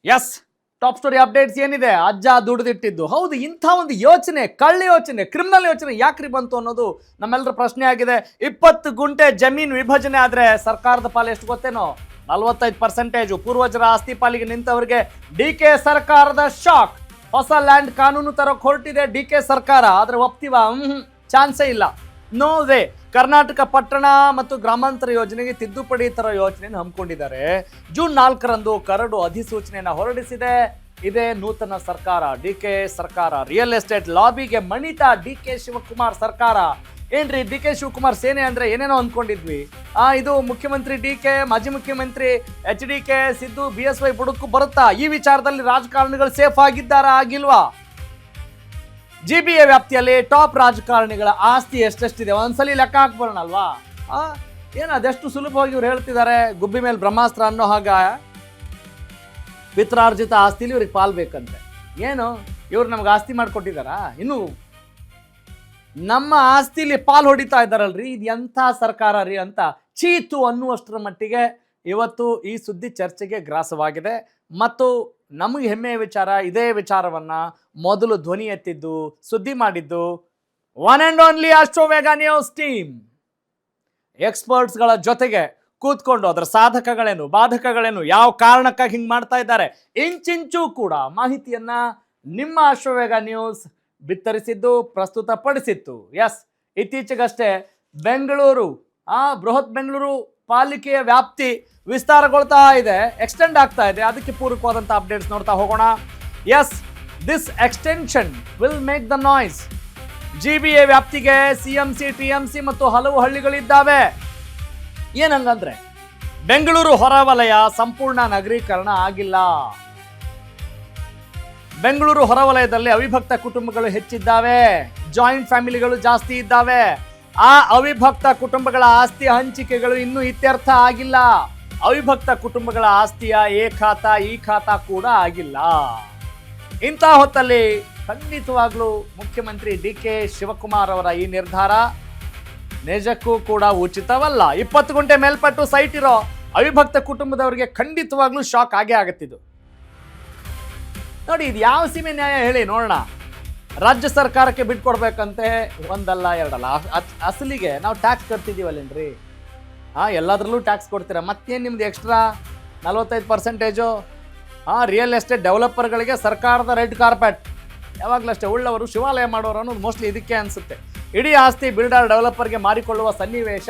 S, top story updates ಏನಿದೆ, ಅಜ್ಜ ದುಡ್ದಿಟ್ಟಿದ್ದು ಹೌದು. ಇಂಥ ಒಂದು ಯೋಚನೆ, ಕಳ್ಳ ಯೋಚನೆ, ಕ್ರಿಮಿನಲ್ ಯೋಚನೆ ಯಾಕ್ರಿ ಬಂತು ಅನ್ನೋದು ನಮ್ಮೆಲ್ಲರ ಪ್ರಶ್ನೆ ಆಗಿದೆ. 20 ಗುಂಟೆ ಜಮೀನು ವಿಭಜನೆ ಆದರೆ ಸರ್ಕಾರದ ಪಾಲು ಎಷ್ಟು ಗೊತ್ತೇನೋ? 45%. ಪೂರ್ವಜರ ಆಸ್ತಿ ಪಾಲಿಗೆ ನಿಂತವರಿಗೆ ಡಿಕೆ ಸರ್ಕಾರದ ಶಾಕ್. ಹೊಸ ಲ್ಯಾಂಡ್ ಕಾನೂನು ತರೋಕೆ ಹೊರಟಿದೆ ಡಿಕೆ ಸರ್ಕಾರ. ಆದರೆ ಒಪ್ತೀವ? ಚಾನ್ಸೇ ಇಲ್ಲ, ನೋ ವೇ. ಕರ್ನಾಟಕ ಪಟ್ಟಣ ಮತ್ತು ಗ್ರಾಮಾಂತರ ಯೋಜನೆಗೆ ತಿದ್ದುಪಡಿ ತರೋ ಯೋಜನೆಯನ್ನು ಹಮ್ಮಿಕೊಂಡಿದ್ದಾರೆ. ಜೂನ್ 4ರಂದು ಕರಡು ಅಧಿಸೂಚನೆಯನ್ನು ಹೊರಡಿಸಿದೆ. ಇದೇ ನೂತನ ಸರ್ಕಾರ, ಡಿಕೆ ಸರ್ಕಾರ. ರಿಯಲ್ ಎಸ್ಟೇಟ್ ಲಾಬಿಗೆ ಮಣಿತಾ ಡಿಕೆ ಶಿವಕುಮಾರ್ ಸರ್ಕಾರ. ಏನ್ರಿ ಡಿಕೆ ಶಿವಕುಮಾರ್ ಸೇನೆ ಅಂದ್ರೆ ಏನೇನೋ ಅಂದ್ಕೊಂಡಿದ್ವಿ. ಇದು ಮುಖ್ಯಮಂತ್ರಿ ಡಿಕೆ, ಮಾಜಿ ಮುಖ್ಯಮಂತ್ರಿ HDK, ಸಿದ್ದು, BSY ಬುಡಕ್ಕೂ ಬರುತ್ತಾ? ಈ ವಿಚಾರದಲ್ಲಿ ರಾಜಕಾರಣಿಗಳು ಸೇಫ್ ಆಗಿದ್ದಾರಾ, ಆಗಿಲ್ವಾ? GBA ವ್ಯಾಪ್ತಿಯಲ್ಲಿ ಟಾಪ್ ರಾಜಕಾರಣಿಗಳ ಆಸ್ತಿ ಎಷ್ಟೆಷ್ಟಿದೆ ಒಂದ್ಸಲಿ ಲೆಕ್ಕ ಹಾಕ್ಬರೋಣಲ್ವಾ? ಏನು ಅದೆಷ್ಟು ಸುಲಭವಾಗಿ ಇವ್ರು ಹೇಳ್ತಿದ್ದಾರೆ, ಗುಬ್ಬಿ ಮೇಲೆ ಬ್ರಹ್ಮಾಸ್ತ್ರ ಅನ್ನೋ ಹಾಗ. ಪಿತ್ರಾರ್ಜಿತ ಆಸ್ತಿಲಿ ಇವ್ರಿಗೆ ಪಾಲ್ ಬೇಕಂತೆ. ಏನು ಇವ್ರು ನಮ್ಗೆ ಆಸ್ತಿ ಮಾಡಿಕೊಟ್ಟಿದ್ದಾರಾ? ಇನ್ನು ನಮ್ಮ ಆಸ್ತಿಲಿ ಪಾಲ್ ಹೊಡಿತಾ ಇದ್ದಾರಲ್ರಿ, ಇದು ಎಂಥ ಸರ್ಕಾರ ರೀ ಅಂತ ಚೀತು ಅನ್ನುವಷ್ಟರ ಮಟ್ಟಿಗೆ ಇವತ್ತು ಈ ಸುದ್ದಿ ಚರ್ಚೆಗೆ ಗ್ರಾಸವಾಗಿದೆ. ಮತ್ತು ನಮಗೆ ಹೆಮ್ಮೆಯ ವಿಚಾರ, ಇದೇ ವಿಚಾರವನ್ನ ಮೊದಲು ಧ್ವನಿ ಎತ್ತಿದ್ದು, ಸುದ್ದಿ ಮಾಡಿದ್ದು one and only Ashwavega news team. ಎಕ್ಸ್ಪರ್ಟ್ಸ್ಗಳ ಜೊತೆಗೆ ಕೂತ್ಕೊಂಡು ಅದರ ಸಾಧಕಗಳೇನು, ಬಾಧಕಗಳೇನು, ಯಾವ ಕಾರಣಕ್ಕಾಗಿ ಹಿಂಗೆ ಮಾಡ್ತಾ ಇದ್ದಾರೆ, ಇಂಚಿಂಚೂ ಕೂಡ ಮಾಹಿತಿಯನ್ನ ನಿಮ್ಮ ಅಶ್ವವೇಗ ನ್ಯೂಸ್ ಬಿತ್ತರಿಸಿದ್ದು, ಪ್ರಸ್ತುತಪಡಿಸಿತ್ತು. ಎಸ್, ಇತ್ತೀಚೆಗಷ್ಟೇ ಬೆಂಗಳೂರು, ಬೃಹತ್ ಬೆಂಗಳೂರು ಪಾಲಿಕೆಯ ವ್ಯಾಪ್ತಿ ವಿಸ್ತಾರಗೊಳ್ತಾ ಇದೆ, ಎಕ್ಸ್ಟೆಂಡ್ ಆಗ್ತಾ ಇದೆ. ಅದಕ್ಕೆ ಪೂರಕವಾದಂಥ ಅಪ್ಡೇಟ್ಸ್ ನೋಡ್ತಾ ಹೋಗೋಣ. Yes, this extension will make the noise. GBA ವ್ಯಾಪ್ತಿಗೆ CMC, TMC ಮತ್ತು ಹಲವು ಹಳ್ಳಿಗಳಿದ್ದಾವೆ. ಏನಂಗಂದ್ರೆ ಬೆಂಗಳೂರು ಹೊರವಲಯ ಸಂಪೂರ್ಣ ನಗರೀಕರಣ ಆಗಿಲ್ಲ. ಬೆಂಗಳೂರು ಹೊರವಲಯದಲ್ಲಿ ಅವಿಭಕ್ತ ಕುಟುಂಬಗಳು ಹೆಚ್ಚಿದ್ದಾವೆ, ಜಾಯಿಂಟ್ ಫ್ಯಾಮಿಲಿಗಳು ಜಾಸ್ತಿ ಇದ್ದಾವೆ. ಆ ಅವಿಭಕ್ತ ಕುಟುಂಬಗಳ ಆಸ್ತಿ ಹಂಚಿಕೆಗಳು ಇನ್ನೂ ಇತ್ಯರ್ಥ ಆಗಿಲ್ಲ. ಅವಿಭಕ್ತ ಕುಟುಂಬಗಳ ಆಸ್ತಿಯ ಎ ಖಾತಾ ಈ ಖಾತಾ ಕೂಡ ಆಗಿಲ್ಲ. ಇಂಥ ಹೊತ್ತಲ್ಲಿ ಖಂಡಿತವಾಗ್ಲೂ ಮುಖ್ಯಮಂತ್ರಿ DK ಶಿವಕುಮಾರ್ ಅವರ ಈ ನಿರ್ಧಾರ ನಿಜಕ್ಕೂ ಕೂಡ ಉಚಿತವಲ್ಲ. 20 ಗುಂಟೆ ಮೇಲ್ಪಟ್ಟು ಸೈಟ್ ಇರೋ ಅವಿಭಕ್ತ ಕುಟುಂಬದವರಿಗೆ ಖಂಡಿತವಾಗ್ಲೂ ಶಾಕ್ ಆಗೇ ಆಗತ್ತಿದು. ನೋಡಿ, ಇದು ಯಾವ ಸೀಮೆ ನ್ಯಾಯ ಹೇಳಿ ನೋಡೋಣ. ರಾಜ್ಯ ಸರ್ಕಾರಕ್ಕೆ ಬಿಟ್ಕೊಡ್ಬೇಕಂತೆ ಒಂದಲ್ಲ ಎರಡಲ್ಲ, ಅಸಲಿಗೆ ನಾವು ಟ್ಯಾಕ್ಸ್ ಕಟ್ತಿದ್ದೀವಲ್ಲೇನ್ರಿ? ಎಲ್ಲದರಲ್ಲೂ ಟ್ಯಾಕ್ಸ್ ಕೊಡ್ತೀರಾ, ಮತ್ತೇನು ನಿಮ್ದು ಎಕ್ಸ್ಟ್ರಾ 45%? ರಿಯಲ್ ಎಸ್ಟೇಟ್ ಡೆವಲಪರ್ಗಳಿಗೆ ಸರ್ಕಾರದ ರೆಡ್ ಕಾರ್ಪೆಟ್. ಯಾವಾಗಲೂ ಅಷ್ಟೇ, ಉಳ್ಳವರು ಶಿವಾಲಯ ಮಾಡೋರು ಅನ್ನೋದು ಮೋಸ್ಟ್ಲಿ ಇದಕ್ಕೆ ಅನಿಸುತ್ತೆ. ಇಡೀ ಆಸ್ತಿ ಬಿಲ್ಡರ್ ಡೆವಲಪರ್ಗೆ ಮಾರಿಕೊಳ್ಳುವ ಸನ್ನಿವೇಶ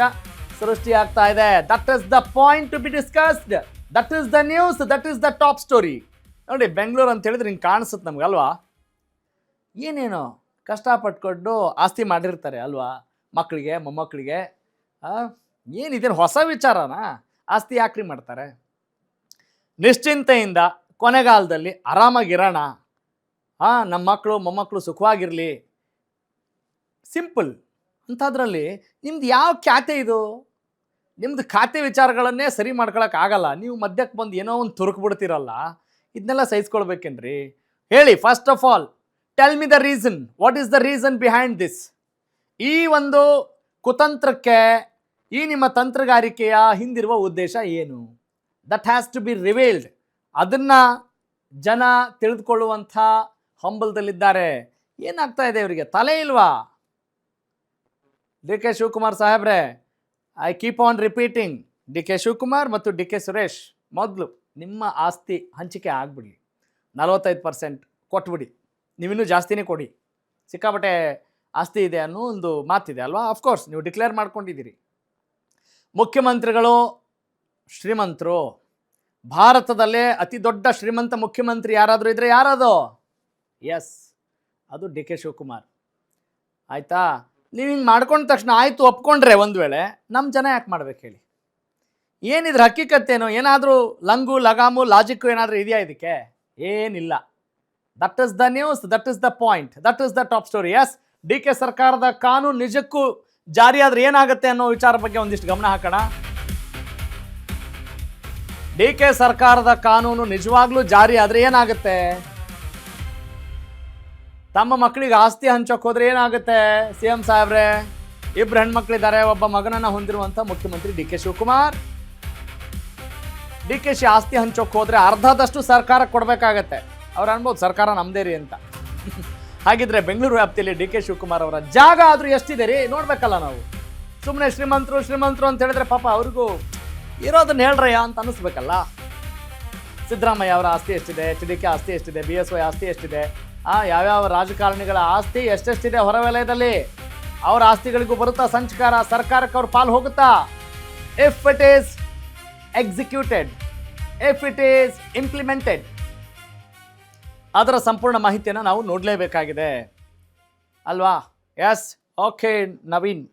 ಸೃಷ್ಟಿಯಾಗ್ತಾ ಇದೆ. That is the point to B discussed, that is the news, that is the top story. ನೋಡಿ, ಬೆಂಗಳೂರು ಅಂತ ಹೇಳಿದ್ರೆ ಹಿಂಗೆ ಕಾಣಿಸುತ್ತೆ ನಮ್ಗೆ ಅಲ್ವಾ? ಏನೇನೋ ಕಷ್ಟಪಟ್ಕೊಂಡು ಆಸ್ತಿ ಮಾಡಿರ್ತಾರೆ ಅಲ್ವಾ, ಮಕ್ಕಳಿಗೆ ಮೊಮ್ಮಕ್ಕಳಿಗೆ. ಏನಿದೇನು ಹೊಸ ವಿಚಾರನ? ಆಸ್ತಿ ಯಾಕ್ರಿ ಮಾಡ್ತಾರೆ? ನಿಶ್ಚಿಂತೆಯಿಂದ ಕೊನೆಗಾಲದಲ್ಲಿ ಆರಾಮಾಗಿರೋಣ, ನಮ್ಮ ಮಕ್ಕಳು ಮೊಮ್ಮಕ್ಕಳು ಸುಖವಾಗಿರಲಿ, ಸಿಂಪಲ್ ಅಂಥದ್ರಲ್ಲಿ ನಿಮ್ದು ಯಾವ ಖ್ಯಾತೆ ಇದು? ನಿಮ್ದು ಖಾತೆ ವಿಚಾರಗಳನ್ನೇ ಸರಿ ಮಾಡ್ಕೊಳಕ್ಕಾಗಲ್ಲ, ನೀವು ಮಧ್ಯಕ್ಕೆ ಬಂದು ಏನೋ ಒಂದು ತುರುಕು ಬಿಡ್ತೀರಲ್ಲ, ಇದನ್ನೆಲ್ಲ ಸಹಿಸ್ಕೊಳ್ಬೇಕೇನ್ರಿ? ಹೇಳಿ, first of all tell me the reason. What is the reason behind this? ಈ ಒಂದು ಕುತಂತ್ರಕ್ಕೆ, ಈ ನಿಮ್ಮ ತಂತ್ರಗಾರಿಕೆಯ ಹಿಂದಿರುವ ಉದ್ದೇಶ ಏನು? That has to be revealed. ಅದನ್ನು ಜನ ತಿಳಿದುಕೊಳ್ಳುವಂಥ ಹಂಬಲದಲ್ಲಿದ್ದಾರೆ. ಏನಾಗ್ತಾ ಇದೆ ಇವರಿಗೆ? ತಲೆ ಇಲ್ವಾ? DK ಶಿವಕುಮಾರ್ ಸಾಹೇಬ್ರೆ, I keep on repeating, DK Shivakumar ಮತ್ತು DK ಸುರೇಶ್, ಮೊದಲು ನಿಮ್ಮ ಆಸ್ತಿ ಹಂಚಿಕೆ ಆಗಿಬಿಡಿ. 45% ಕೊಟ್ಬಿಡಿ, ನೀವಿನ್ನೂ ಜಾಸ್ತಿನೇ ಕೊಡಿ. ಸಿಕ್ಕಾಪಟ್ಟೆ ಆಸ್ತಿ ಇದೆ ಅನ್ನೋ ಒಂದು ಮಾತಿದೆ ಅಲ್ವಾ? ಅಫ್ಕೋರ್ಸ್ ನೀವು ಡಿಕ್ಲೇರ್ ಮಾಡ್ಕೊಂಡಿದ್ದೀರಿ. ಮುಖ್ಯಮಂತ್ರಿಗಳು ಶ್ರೀಮಂತರು. ಭಾರತದಲ್ಲೇ ಅತಿ ದೊಡ್ಡ ಶ್ರೀಮಂತ ಮುಖ್ಯಮಂತ್ರಿ ಯಾರಾದರೂ ಇದ್ರೆ ಯಾರದು? ಎಸ್, ಅದು DK ಶಿವಕುಮಾರ್. ಆಯಿತಾ? ನೀವು ಹಿಂಗೆ ಮಾಡ್ಕೊಂಡ ತಕ್ಷಣ ಆಯಿತು ಒಪ್ಕೊಂಡ್ರೆ, ಒಂದು ವೇಳೆ ನಮ್ಮ ಜನ ಯಾಕೆ ಮಾಡ್ಬೇಕು ಹೇಳಿ? ಏನಿದ್ರೆ ಹಕ್ಕಿಕತ್ತೇನೋ? ಏನಾದರೂ ಲಂಗು ಲಗಾಮು ಲಾಜಿಕ್ಕು ಏನಾದರೂ ಇದೆಯಾ ಇದಕ್ಕೆ? ಏನಿಲ್ಲ. That is the news, that is the point, that is the top story. Yes, DK ಸರ್ಕಾರದ ಕಾನೂನು ನಿಜಕ್ಕೂ ಜಾರಿಯಾದ್ರೆ ಏನಾಗುತ್ತೆ ಅನ್ನೋ ವಿಚಾರ ಬಗ್ಗೆ ಒಂದಿಷ್ಟು ಗಮನ ಹಾಕೋಣ. DK ಸರ್ಕಾರದ ಕಾನೂನು ನಿಜವಾಗ್ಲೂ ಜಾರಿ ಆದರೆ ಏನಾಗುತ್ತೆ? ತಮ್ಮ ಮಕ್ಕಳಿಗೆ ಆಸ್ತಿ ಹಂಚೋಕೆ ಹೋದ್ರೆ ಏನಾಗುತ್ತೆ? CM ಸಾಹೇಬ್ರೆ, 2 ಹೆಣ್ಮಕ್ಳಿದ್ದಾರೆ, ಒಬ್ಬ ಮಗನನ್ನು ಹೊಂದಿರುವಂಥ ಮುಖ್ಯಮಂತ್ರಿ DK Shivakumar. D K she ಆಸ್ತಿ ಹಂಚೋಕೆ ಹೋದರೆ ಅರ್ಧದಷ್ಟು ಸರ್ಕಾರಕ್ಕೆ ಕೊಡಬೇಕಾಗತ್ತೆ. ಅವ್ರು ಅನ್ಬೋದು ಸರ್ಕಾರ ನಮ್ಮದೇ ರೀ ಅಂತ. ಹಾಗಿದ್ರೆ ಬೆಂಗಳೂರು ವ್ಯಾಪ್ತಿಯಲ್ಲಿ ಡಿ ಕೆ ಶಿವಕುಮಾರ್ ಅವರ ಜಾಗ ಆದರೂ ಎಷ್ಟಿದೆ ರೀ ನೋಡ್ಬೇಕಲ್ಲ ನಾವು. ಸುಮ್ಮನೆ ಶ್ರೀಮಂತರು ಅಂತ ಹೇಳಿದ್ರೆ ಪಾಪ ಅವ್ರಿಗೂ ಇರೋದನ್ನ ಹೇಳ್ರಯ್ಯ ಅಂತ ಅನ್ನಿಸ್ಬೇಕಲ್ಲ. ಸಿದ್ದರಾಮಯ್ಯ ಅವರ ಆಸ್ತಿ ಎಷ್ಟಿದೆ, HDK ಆಸ್ತಿ ಎಷ್ಟಿದೆ, BSY ಆಸ್ತಿ ಎಷ್ಟಿದೆ, ಯಾವ್ಯಾವ ರಾಜಕಾರಣಿಗಳ ಆಸ್ತಿ ಎಷ್ಟೆಷ್ಟಿದೆ ಹೊರವಲಯದಲ್ಲಿ, ಅವ್ರ ಆಸ್ತಿಗಳಿಗೂ ಬರುತ್ತಾ ಸಂಚಕಾರ, ಸರ್ಕಾರಕ್ಕೆ ಅವ್ರ ಪಾಲು ಹೋಗುತ್ತಾ? If it is executed, if it is implemented, ಅದರ ಸಂಪೂರ್ಣ ಮಾಹಿತಿಯನ್ನು ನಾವು ನೋಡಲೇಬೇಕಾಗಿದೆ ಅಲ್ವಾ? Yes, okay Naveen,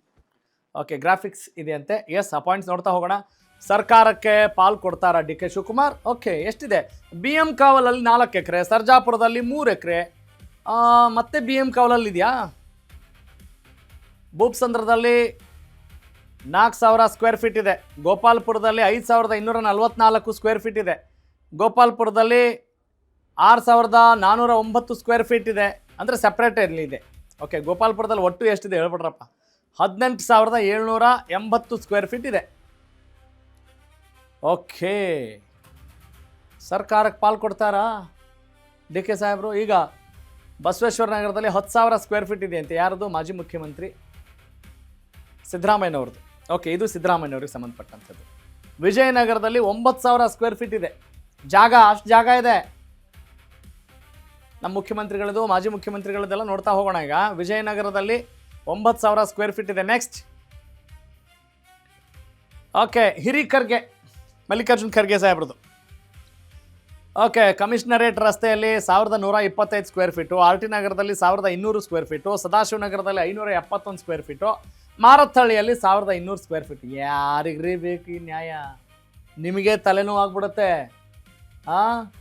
okay graphics ಇದೆಯಂತೆ. ಎಸ್, ಆ ಪಾಯಿಂಟ್ಸ್ ನೋಡ್ತಾ ಹೋಗೋಣ. ಸರ್ಕಾರಕ್ಕೆ ಪಾಲು ಕೊಡ್ತಾರ ಡಿ ಕೆ ಶಿವಕುಮಾರ್? ಓಕೆ, ಎಷ್ಟಿದೆ? BM ಕಾವಲಲ್ಲಿ 4 ಎಕರೆ, ಸರ್ಜಾಪುರದಲ್ಲಿ 3 ಎಕರೆ, ಮತ್ತೆ BM ಕಾವಲಲ್ಲಿ ಇದೆಯಾ? ಭೂಪ್ಸಂದ್ರದಲ್ಲಿ 4000 ಸ್ಕ್ವೇರ್ ಫೀಟ್ ಇದೆ. ಗೋಪಾಲ್ಪುರದಲ್ಲಿ 5244 ಸ್ಕ್ವೇರ್ ಫೀಟ್ ಇದೆ. ಗೋಪಾಲ್ಪುರದಲ್ಲಿ 6409 ಸ್ಕ್ವೇರ್ ಫೀಟ್ ಇದೆ, ಅಂದರೆ ಸಪ್ರೇಟ್ ಇದೆ. ಓಕೆ, ಗೋಪಾಲ್ಪುರದಲ್ಲಿ ಒಟ್ಟು ಎಷ್ಟಿದೆ ಹೇಳ್ಬಿಡ್ರಪ್ಪ? 18780 ಸ್ಕ್ವೇರ್ ಫೀಟ್ ಇದೆ. ಓಕೆ, ಸರ್ಕಾರಕ್ಕೆ ಪಾಲು ಕೊಡ್ತಾರಾ ಡಿ ಕೆ ಸಾಹೇಬರು? ಈಗ ಬಸವೇಶ್ವರ ನಗರದಲ್ಲಿ 10,000 ಸ್ಕ್ವೇರ್ ಫೀಟ್ ಇದೆ ಅಂತೆ. ಯಾರದು? ಮಾಜಿ ಮುಖ್ಯಮಂತ್ರಿ ಸಿದ್ದರಾಮಯ್ಯನವ್ರದ್ದು. ಓಕೆ, ಇದು ಸಿದ್ದರಾಮಯ್ಯನವ್ರಿಗೆ ಸಂಬಂಧಪಟ್ಟಂಥದ್ದು. ವಿಜಯನಗರದಲ್ಲಿ 9,000 ಸ್ಕ್ವೇರ್ ಫೀಟ್ ಇದೆ ಜಾಗ. ಅಷ್ಟು ಜಾಗ ಇದೆ. ನಮ್ಮ ಮುಖ್ಯಮಂತ್ರಿಗಳದ್ದು, ಮಾಜಿ ಮುಖ್ಯಮಂತ್ರಿಗಳದ್ದೆಲ್ಲ ನೋಡ್ತಾ ಹೋಗೋಣ. ಈಗ ವಿಜಯನಗರದಲ್ಲಿ 9,000 ಸ್ಕ್ವೇರ್ ಫೀಟ್ ಇದೆ. ನೆಕ್ಸ್ಟ್, ಓಕೆ, ಹಿರಿಕರ್ಗೆ ಮಲ್ಲಿಕಾರ್ಜುನ್ ಖರ್ಗೆ ಸಾಹೇಬ್ರದ್ದು. ಓಕೆ, ಕಮಿಷನರೇಟ್ ರಸ್ತೆಯಲ್ಲಿ 1125 ಸ್ಕ್ವೇರ್ ಫೀಟು, RT ನಗರದಲ್ಲಿ 1200 ಸ್ಕ್ವೇರ್ ಫೀಟು, ಸದಾಶಿವನಗರದಲ್ಲಿ 571 ಸ್ಕ್ವೇರ್ ಫೀಟು, ಮಾರತ್ತಹಳ್ಳಿಯಲ್ಲಿ 1200 ಸ್ಕ್ವೇರ್ ಫೀಟ್. ಯಾರಿಗ್ರಿ ಬೇಕು ಈ ನ್ಯಾಯ? ನಿಮಗೆ ತಲೆನೋವು ಆಗ್ಬಿಡುತ್ತೆ.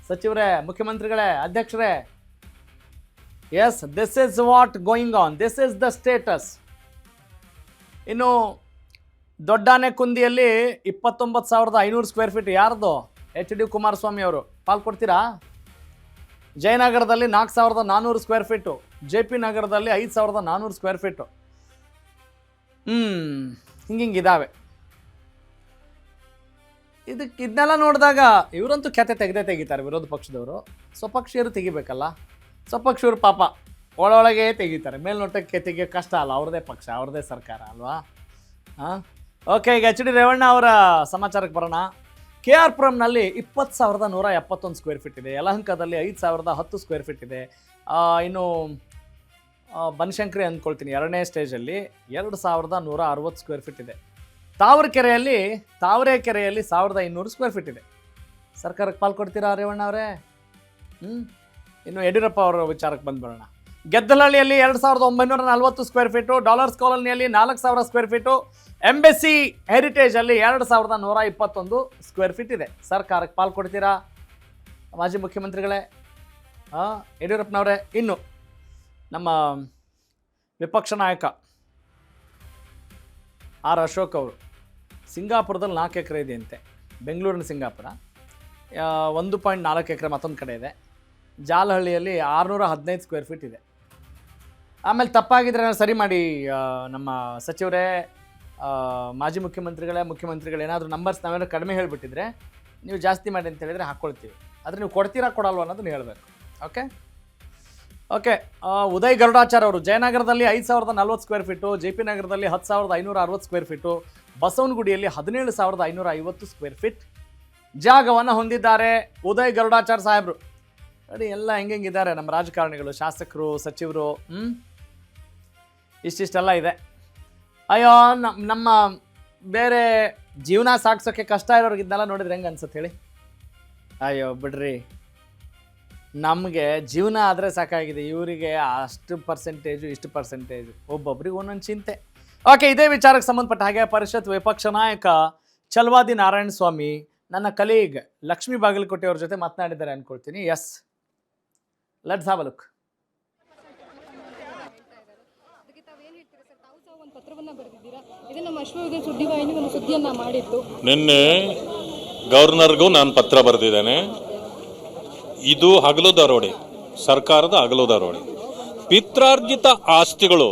ಸಚಿವರೇ, ಮುಖ್ಯಮಂತ್ರಿಗಳೇ, ಅಧ್ಯಕ್ಷರೇ. Yes, this is what going on, this is the status. ಇನ್ನು ದೊಡ್ಡಾನೆಕುಂದಿಯಲ್ಲಿ 29,500 ಸ್ಕ್ವೇರ್ ಫೀಟ್. ಯಾರ್ದು? HD ಕುಮಾರಸ್ವಾಮಿ ಅವರು. ಪಾಲು ಕೊಡ್ತೀರಾ? ಜಯನಗರದಲ್ಲಿ 4,400 ಸ್ಕ್ವೇರ್ ಫೀಟು, JP ನಗರದಲ್ಲಿ 5,400 ಸ್ಕ್ವೇರ್ ಫೀಟು. ಹಿಂಗಿದ್ದಾವೆ. ಇದನ್ನೆಲ್ಲ ನೋಡಿದಾಗ ಇವರಂತೂ ಖ್ಯಾತೆ ತೆಗಿತಾರೆ ವಿರೋಧ ಪಕ್ಷದವರು. ಸ್ವಪಕ್ಷೀಯರು ತೆಗಿಬೇಕಲ್ಲ. ಸ್ವಪಕ್ಷೀಯರು ಪಾಪ ಒಳೊಳಗೆ ತೆಗಿತಾರೆ. ಮೇಲ್ನೋಟಕ್ಕೆ ತೆಗಿಯೋ ಕಷ್ಟ ಅಲ್ಲ, ಅವ್ರದ್ದೇ ಪಕ್ಷ, ಅವ್ರದ್ದೇ ಸರ್ಕಾರ ಅಲ್ವಾ? ಓಕೆ, ಈಗ HD ರೇವಣ್ಣ ಅವರ ಸಮಾಚಾರಕ್ಕೆ ಬರೋಣ. KR ಪುರಂನಲ್ಲಿ 20,171 ಸ್ಕ್ವೇರ್ ಫೀಟ್ ಇದೆ. ಯಲಹಂಕದಲ್ಲಿ 5,010 ಸ್ಕ್ವೇರ್ ಫೀಟ್ ಇದೆ. ಇನ್ನು ಬನಶಂಕರಿ ಅಂದ್ಕೊಳ್ತೀನಿ 2ನೇ ಸ್ಟೇಜಲ್ಲಿ 2,160 ಸ್ಕ್ವೇರ್ ಫೀಟ್ ಇದೆ. ತಾವರೆಕೆರೆಯಲ್ಲಿ 1,200 ಸ್ಕ್ವೇರ್ ಫೀಟ್ ಇದೆ. ಸರ್ಕಾರಕ್ಕೆ ಪಾಲು ಕೊಡ್ತೀರಾ ರೇವಣ್ಣ ಅವರೇ? ಇನ್ನು ಯಡಿಯೂರಪ್ಪ ಅವರ ವಿಚಾರಕ್ಕೆ ಬಂದ್ಬಿಡೋಣ. ಗೆದ್ದಲಹಳ್ಳಿಯಲ್ಲಿ 2,940 ಸ್ಕ್ವೇರ್ ಫೀಟು, ಡಾಲರ್ಸ್ ಕಾಲೋನಿಯಲ್ಲಿ 4,000 ಸ್ಕ್ವೇರ್ ಫೀಟು, ಎಂಬೆಸಿ ಹೆರಿಟೇಜಲ್ಲಿ 2,121 ಸ್ಕ್ವೇರ್ ಫೀಟ್ ಇದೆ. ಸರ್ಕಾರಕ್ಕೆ ಪಾಲು ಕೊಡ್ತೀರಾ ಮಾಜಿ ಮುಖ್ಯಮಂತ್ರಿಗಳೇ? ಯಡಿಯೂರಪ್ಪನವರೇ. ಇನ್ನು ನಮ್ಮ ವಿಪಕ್ಷ ನಾಯಕ R ಅಶೋಕ್ ಅವರು ಸಿಂಗಾಪುರದಲ್ಲಿ 4 ಎಕರೆ ಇದೆಯಂತೆ. ಬೆಂಗಳೂರಿನ ಸಿಂಗಾಪುರ 1.4 ಎಕರೆ ಮತ್ತೊಂದು ಕಡೆ ಇದೆ. ಜಾಲಹಳ್ಳಿಯಲ್ಲಿ 615 ಸ್ಕ್ವೇರ್ ಫೀಟ್ ಇದೆ. ಆಮೇಲೆ ತಪ್ಪಾಗಿದ್ರೆ ಸರಿ ಮಾಡಿ ನಮ್ಮ ಸಚಿವರೇ, ಮಾಜಿ ಮುಖ್ಯಮಂತ್ರಿಗಳು ಏನಾದರೂ ನಂಬರ್ಸ್ ನಾವೇನೋ ಕಡಿಮೆ ಹೇಳಿಬಿಟ್ಟಿದ್ರೆ ನೀವು ಜಾಸ್ತಿ ಮಾಡಿ ಅಂತ ಹೇಳಿದರೆ ಹಾಕ್ಕೊಳ್ತೀವಿ. ಆದರೆ ನೀವು ಕೊಡ್ತೀರಾ ಕೊಡಲ್ವ ಅನ್ನೋದನ್ನು ಹೇಳಬೇಕು. ಓಕೆ, ಉದಯ್ ಗರುಡಾಚಾರ್ ಅವರು ಜಯನಗರದಲ್ಲಿ 5,040 ಸ್ಕ್ವೇರ್ ಫೀಟು, JP ನಗರದಲ್ಲಿ 10,560 ಸ್ಕ್ವೇರ್ ಫೀಟು, ಬಸವನಗುಡಿಯಲ್ಲಿ 17,550 ಸ್ಕ್ವೇರ್ ಫೀಟ್ ಜಾಗವನ್ನು ಹೊಂದಿದ್ದಾರೆ ಉದಯ್ ಗರುಡಾಚಾರ್ ಸಾಹೇಬರು. ನೋಡಿ ಎಲ್ಲ ಹೆಂಗಿದ್ದಾರೆ ನಮ್ಮ ರಾಜಕಾರಣಿಗಳು, ಶಾಸಕರು, ಸಚಿವರು. ಇಷ್ಟಿಷ್ಟೆಲ್ಲ ಇದೆ. ಅಯ್ಯೋ, ನಮ್ಮ ಬೇರೆ ಜೀವನ ಸಾಗಿಸೋಕ್ಕೆ ಕಷ್ಟ ಇರೋರಿಗಿದ್ದೆಲ್ಲ ನೋಡಿದ್ರೆ ಹೆಂಗೆ ಅನ್ಸುತ್ತೆ ಹೇಳಿ? ಅಯ್ಯೋ ಬಿಡ್ರಿ, ನಮಗೆ ಜೀವನ ಆದರೆ ಸಾಕಾಗಿದೆ, ಇವರಿಗೆ ಅಷ್ಟು ಪರ್ಸೆಂಟೇಜು ಇಷ್ಟು ಪರ್ಸೆಂಟೇಜು, ಒಬ್ಬೊಬ್ರಿಗೆ ಒಂದೊಂದು ಚಿಂತೆ. ಓಕೆ, ಇದೇ ವಿಚಾರಕ್ಕೆ ಸಂಬಂಧಪಟ್ಟ ಹಾಗೆ ಪರಿಷತ್ ವಿಪಕ್ಷ ನಾಯಕ ಚಲವಾದಿ ನಾರಾಯಣ ಸ್ವಾಮಿ ನನ್ನ ಕಲೀಗ್ ಲಕ್ಷ್ಮೀ ಬಾಗಲಕೋಟೆ ಅವ್ರ ಜೊತೆ ಮಾತನಾಡಿದ್ದಾರೆ ಅಂದ್ಕೊಳ್ತೀನಿ. Yes, let's have a look. ನಿನ್ನೆ ಗವರ್ನರ್ಗೂ ನಾನು ಪತ್ರ ಬರೆದಿದ್ದೇನೆ. ಇದು ಹಗಲು ದರೋಡೆ, ಸರ್ಕಾರದ ಹಗಲು ದರೋಡೆ. ಪಿತ್ರಾರ್ಜಿತ ಆಸ್ತಿಗಳು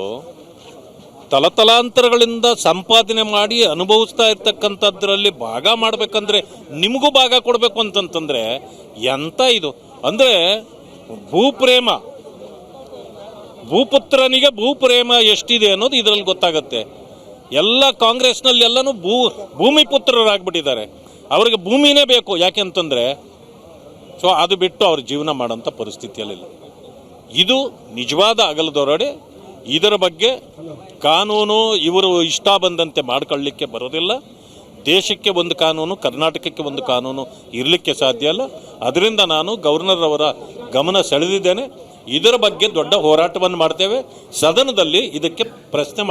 ತಲತಲಾಂತರಗಳಿಂದ ಸಂಪಾದನೆ ಮಾಡಿ ಅನುಭವಿಸ್ತಾ ಇರ್ತಕ್ಕಂಥದ್ರಲ್ಲಿ ಭಾಗ ಮಾಡಬೇಕಂದ್ರೆ ನಿಮಗೂ ಭಾಗ ಕೊಡಬೇಕು ಅಂತಂತಂದರೆ ಎಂಥ ಇದು ಅಂದರೆ ಭೂಪ್ರೇಮ, ಭೂಪುತ್ರನಿಗೆ ಭೂಪ್ರೇಮ ಎಷ್ಟಿದೆ ಅನ್ನೋದು ಇದರಲ್ಲಿ ಗೊತ್ತಾಗತ್ತೆ. ಎಲ್ಲ ಕಾಂಗ್ರೆಸ್ನಲ್ಲಿ ಎಲ್ಲನೂ ಭೂಮಿ ಪುತ್ರರಾಗ್ಬಿಟ್ಟಿದ್ದಾರೆ. ಅವ್ರಿಗೆ ಭೂಮಿನೇ ಬೇಕು, ಯಾಕೆಂತಂದರೆ ಸೊ ಅದು ಬಿಟ್ಟು ಅವ್ರ ಜೀವನ ಮಾಡೋಂಥ ಪರಿಸ್ಥಿತಿಯಲ್ಲಿಲ್ಲ. ಇದು ನಿಜವಾದ ಅಗಲದೊರಡೆ. ಇದರ ಬಗ್ಗೆ ಕಾನೂನು ಇವರು ಇಷ್ಟ ಬಂದಂತೆ ಮಾಡ್ಕೊಳ್ಳಿಕ್ಕೆ ಬರೋದಿಲ್ಲ. ದೇಶಕ್ಕೆ ಒಂದು ಕಾನೂನು, ಕರ್ನಾಟಕಕ್ಕೆ ಒಂದು ಕಾನೂನು ಇರಲಿಕ್ಕೆ ಸಾಧ್ಯ ಇಲ್ಲ. ಅದರಿಂದ ನಾನು ಗವರ್ನರ್ ಅವರ ಗಮನ ಸೆಳೆದಿದ್ದೇನೆ. ಇದರ ಬಗ್ಗೆ ದೊಡ್ಡ ಹೋರಾಟವನ್ನು ಮಾಡ್ತೇವೆ. ಸದನದಲ್ಲಿ ಇದಕ್ಕೆ ಪ್ರಶ್ನೆ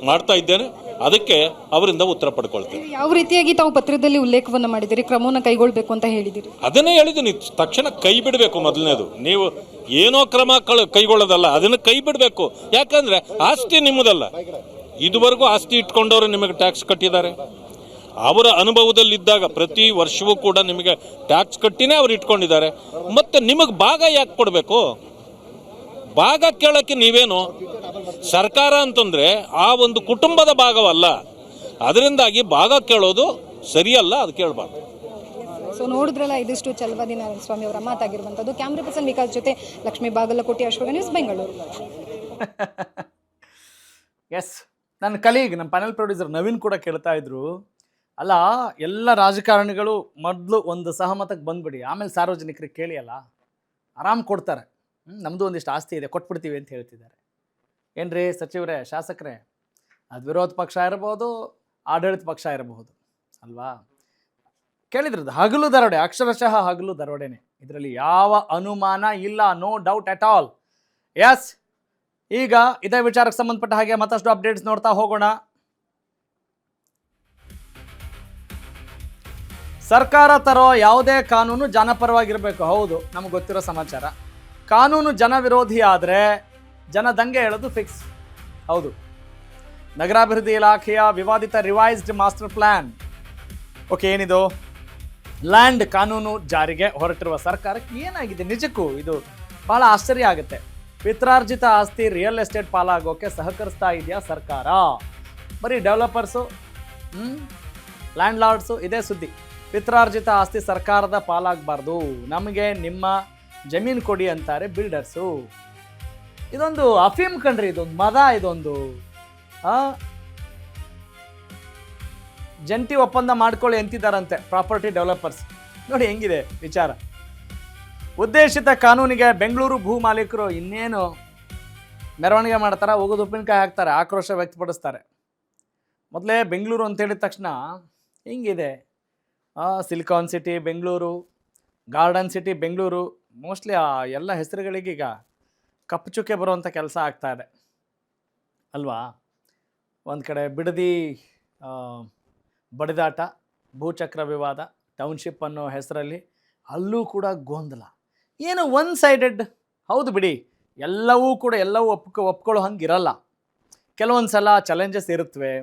ಮಾಡ್ತಾ ಇದ್ದೇನೆ. ಅದಕ್ಕೆ ಅವರಿಂದ ಉತ್ತರ ಪಡ್ಕೊಳ್ತೇವೆ. ಯಾವ ರೀತಿಯಾಗಿ ತಾವು ಪತ್ರದಲ್ಲಿ ಉಲ್ಲೇಖವನ್ನು ಮಾಡಿದ್ದೀರಿ, ಕ್ರಮವನ್ನು ಕೈಗೊಳ್ಳಬೇಕು ಅಂತ ಹೇಳಿದ್ದೀರಿ? ಅದನ್ನೇ ಹೇಳಿದ್ದೀನಿ, ತಕ್ಷಣ ಕೈ ಬಿಡಬೇಕು. ಮೊದಲನೇದು, ನೀವು ಏನೋ ಕ್ರಮ ಕೈಗೊಳ್ಳೋದಲ್ಲ, ಅದನ್ನು ಕೈ ಬಿಡಬೇಕು. ಯಾಕಂದರೆ ಆಸ್ತಿ ನಿಮ್ಮದಲ್ಲ. ಇದುವರೆಗೂ ಆಸ್ತಿ ಇಟ್ಕೊಂಡವರು ನಿಮಗೆ ಟ್ಯಾಕ್ಸ್ ಕಟ್ಟಿದ್ದಾರೆ. ಅವರ ಅನುಭವದಲ್ಲಿದ್ದಾಗ ಪ್ರತಿ ವರ್ಷವೂ ಕೂಡ ನಿಮಗೆ ಟ್ಯಾಕ್ಸ್ ಕಟ್ಟಿನೇ ಅವ್ರು ಇಟ್ಕೊಂಡಿದ್ದಾರೆ. ಮತ್ತು ನಿಮಗೆ ಭಾಗ ಯಾಕೆ ಕೊಡಬೇಕು? ಭಾಗ ಕೇಳೋಕ್ಕೆ ನೀವೇನು ಸರ್ಕಾರ ಅಂತಂದರೆ ಆ ಒಂದು ಕುಟುಂಬದ ಭಾಗವಲ್ಲ. ಅದರಿಂದಾಗಿ ಭಾಗ ಕೇಳೋದು ಸರಿಯಲ್ಲ, ಅದು ಕೇಳಬಾರ್ದು. ಸೊ ನೋಡಿದ್ರಲ್ಲ, ಇದಿಷ್ಟು ಚಲವಾದಿ ನಾರಾಯಣ ಸ್ವಾಮಿ ಅವರ ಮಾತಾಗಿರುವಂಥದ್ದು. ಕ್ಯಾಮ್ರಾ ಪರ್ಸನ್ ವಿಕಾಸ್ ಜೊತೆ ಲಕ್ಷ್ಮೀ ಬಾಗಲಕೋಟೆ, ಅಶ್ವಗ ನ್ಯೂಸ್, ಬೆಂಗಳೂರು. ಎಸ್, ನನ್ನ ಕಲೀಗ್, ನಮ್ಮ ಪ್ಯಾನಲ್ ಪ್ರೊಡ್ಯೂಸರ್ ನವೀನ್ ಕೂಡ ಕೇಳ್ತಾ ಇದ್ರು, ಅಲ್ಲ ಎಲ್ಲ ರಾಜಕಾರಣಿಗಳು ಮೊದಲು ಒಂದು ಸಹಮತಕ್ಕೆ ಬಂದ್ಬಿಡಿ, ಆಮೇಲೆ ಸಾರ್ವಜನಿಕರಿಗೆ ಕೇಳಿ ಅಲ್ಲ, ಆರಾಮ್ ಕೊಡ್ತಾರೆ. ನಮ್ಮದು ಒಂದಿಷ್ಟು ಆಸ್ತಿ ಇದೆ, ಕೊಟ್ಬಿಡ್ತೀವಿ ಅಂತ ಹೇಳ್ತಿದ್ದಾರೆ. ಏನ್ರಿ ಸಚಿವರೇ, ಶಾಸಕರೇ, ಅದು ವಿರೋಧ ಪಕ್ಷ ಇರಬಹುದು, ಆಡಳಿತ ಪಕ್ಷ ಇರಬಹುದು ಅಲ್ವಾ? ಕೇಳಿದ್ರದ್ದು ಹಗಲು ದರೋಡೆ, ಅಕ್ಷರಶಃ ಹಗಲು ದರೋಡೆನೆ. ಇದರಲ್ಲಿ ಯಾವ ಅನುಮಾನ ಇಲ್ಲ, no doubt at all. Yes, ಈಗ ಇದೇ ವಿಚಾರಕ್ಕೆ ಸಂಬಂಧಪಟ್ಟ ಹಾಗೆ ಮತ್ತಷ್ಟು ಅಪ್ಡೇಟ್ಸ್ ನೋಡ್ತಾ ಹೋಗೋಣ. ಸರ್ಕಾರ ತರೋ ಯಾವುದೇ ಕಾನೂನು ಜನಪರವಾಗಿರಬೇಕು. ಹೌದು, ನಮಗೆ ಗೊತ್ತಿರೋ ಸಮಾಚಾರ. ಕಾನೂನು ಜನ ವಿರೋಧಿ ಆದರೆ ಜನ ದಂಗೆ ಹೇಳೋದು ಫಿಕ್ಸ್. ಹೌದು, ನಗರಾಭಿವೃದ್ಧಿ ಇಲಾಖೆಯ ವಿವಾದಿತ ರಿವೈಸ್ಡ್ ಮಾಸ್ಟರ್ ಪ್ಲಾನ್, ಓಕೆ, ಏನಿದು ಲ್ಯಾಂಡ್ ಕಾನೂನು ಜಾರಿಗೆ ಹೊರಟಿರುವ ಸರ್ಕಾರಕ್ಕೆ ಏನಾಗಿದೆ? ನಿಜಕ್ಕೂ ಇದು ಬಹಳ ಆಶ್ಚರ್ಯ ಆಗುತ್ತೆ. ಪಿತ್ರಾರ್ಜಿತ ಆಸ್ತಿ ರಿಯಲ್ ಎಸ್ಟೇಟ್ ಪಾಲಾಗೋಕೆ ಸಹಕರಿಸ್ತಾ ಇದೆಯಾ ಸರ್ಕಾರ? ಬರೀ ಡೆವಲಪರ್ಸು, ಲ್ಯಾಂಡ್ ಲಾರ್ಡ್ಸು, ಇದೇ ಸುದ್ದಿ. ಪಿತ್ರಾರ್ಜಿತ ಆಸ್ತಿ ಸರ್ಕಾರದ ಪಾಲಾಗಬಾರ್ದು, ನಮಗೆ ನಿಮ್ಮ ಜಮೀನು ಕೊಡಿ ಅಂತಾರೆ ಬಿಲ್ಡರ್ಸು. ಇದೊಂದು ಅಫೀಮ್ ಕಣ್ರಿ, ಇದೊಂದು ಮದ, ಇದೊಂದು ಜಂಟಿ ಒಪ್ಪಂದ ಮಾಡ್ಕೊಳ್ಳಿ ಅಂತಿದ್ದಾರಂತೆ ಪ್ರಾಪರ್ಟಿ ಡೆವಲಪರ್ಸ್. ನೋಡಿ ಹೆಂಗಿದೆ ವಿಚಾರ. ಉದ್ದೇಶಿತ ಕಾನೂನಿಗೆ ಬೆಂಗಳೂರು ಭೂ ಮಾಲೀಕರು ಇನ್ನೇನು ಮೆರವಣಿಗೆ ಮಾಡ್ತಾರೆ, ಹೋಗೋದು ಉಪ್ಪಿನಕಾಯಿ ಹಾಕ್ತಾರೆ, ಆಕ್ರೋಶ ವ್ಯಕ್ತಪಡಿಸ್ತಾರೆ. ಮೊದಲೇ ಬೆಂಗಳೂರು ಅಂತ ಹೇಳಿದ ತಕ್ಷಣ ಹಿಂಗಿದೆ, silicon city Bengaluru, garden city Bengaluru, mostly ಆ ಎಲ್ಲ ಹೆಸರುಗಳಿಗೀಗ ಕಪ್ಪು ಚುಕ್ಕೆ ಬರುವಂಥ ಕೆಲಸ ಆಗ್ತಾ ಇದೆ ಅಲ್ವಾ? ಒಂದು ಕಡೆ ಬಿಡದಿ ಬಡಿದಾಟ, ಭೂಚಕ್ರ ವಿವಾದ, ಟೌನ್ಶಿಪ್ ಅನ್ನೋ ಹೆಸರಲ್ಲಿ ಅಲ್ಲೂ ಕೂಡ ಗೊಂದಲ. ಏನು ಒನ್ ಸೈಡೆಡ್. ಹೌದು ಬಿಡಿ, ಎಲ್ಲವೂ ಒಪ್ಕೊಳ್ಳೋ ಹಂಗಿರಲ್ಲ. ಕೆಲವೊಂದು ಸಲ ಚಾಲೆಂಜಸ್ ಇರುತ್ತವೆ.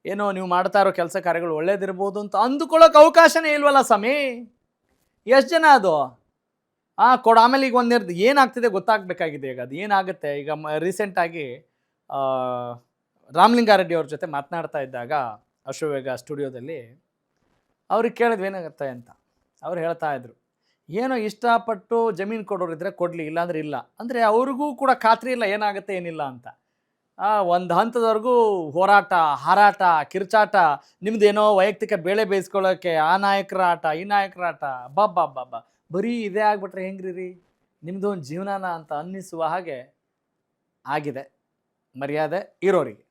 ಏನೋ ನೀವು ಮಾಡ್ತಾ ಇರೋ ಕೆಲಸ ಕಾರ್ಯಗಳು ಒಳ್ಳೇದಿರ್ಬೋದು ಅಂತ ಅಂದುಕೊಳ್ಳೋಕೆ ಅವಕಾಶನೇ ಇಲ್ವಲ್ಲ ಸ್ವಾಮಿ. ಎಷ್ಟು ಜನ ಅದು ಆಮೇಲೆ ಈಗ ಒಂದಿರ್ದು ಏನಾಗ್ತಿದೆ ಗೊತ್ತಾಗಬೇಕಾಗಿದೆ. ಈಗ ಅದು ಏನಾಗುತ್ತೆ. ಈಗ ರೀಸೆಂಟಾಗಿ ರಾಮಲಿಂಗಾರೆಡ್ಡಿ ಅವ್ರ ಜೊತೆ ಮಾತನಾಡ್ತಾ ಇದ್ದಾಗ ಅಶ್ವವೇಗ ಸ್ಟುಡಿಯೋದಲ್ಲಿ ಅವ್ರಿಗೆ ಕೇಳಿದ್ವಿ ಏನಾಗುತ್ತೆ ಅಂತ. ಅವ್ರು ಹೇಳ್ತಾ ಇದ್ರು, ಏನೋ ಇಷ್ಟಪಟ್ಟು ಜಮೀನು ಕೊಡೋರಿದ್ರೆ ಕೊಡಲಿ, ಇಲ್ಲಾಂದ್ರೆ ಇಲ್ಲ. ಅಂದರೆ ಅವ್ರಿಗೂ ಕೂಡ ಖಾತ್ರಿ ಇಲ್ಲ ಏನಾಗುತ್ತೆ ಏನಿಲ್ಲ ಅಂತ. ಒಂದು ಹಂತದವರೆಗೂ ಹೋರಾಟ, ಹಾರಾಟ, ಕಿರ್ಚಾಟ, ನಿಮ್ದೇನೋ ವೈಯಕ್ತಿಕ ಬೇಳೆ ಬೇಯಿಸ್ಕೊಳ್ಳೋಕ್ಕೆ ಆ ನಾಯಕರ ಆಟ, ಈ ನಾಯಕರ ಆಟ, ಬಾಬಾ ಬರೀ ಇದೇ ಆಗ್ಬಿಟ್ರೆ ಹೆಂಗ್ರಿ ನಿಮ್ಮದು ಒಂದು ಜೀವನಾನ ಅಂತ ಅನ್ನಿಸುವ ಹಾಗೆ ಆಗಿದೆ ಮರ್ಯಾದೆ ಇರೋರಿಗೆ.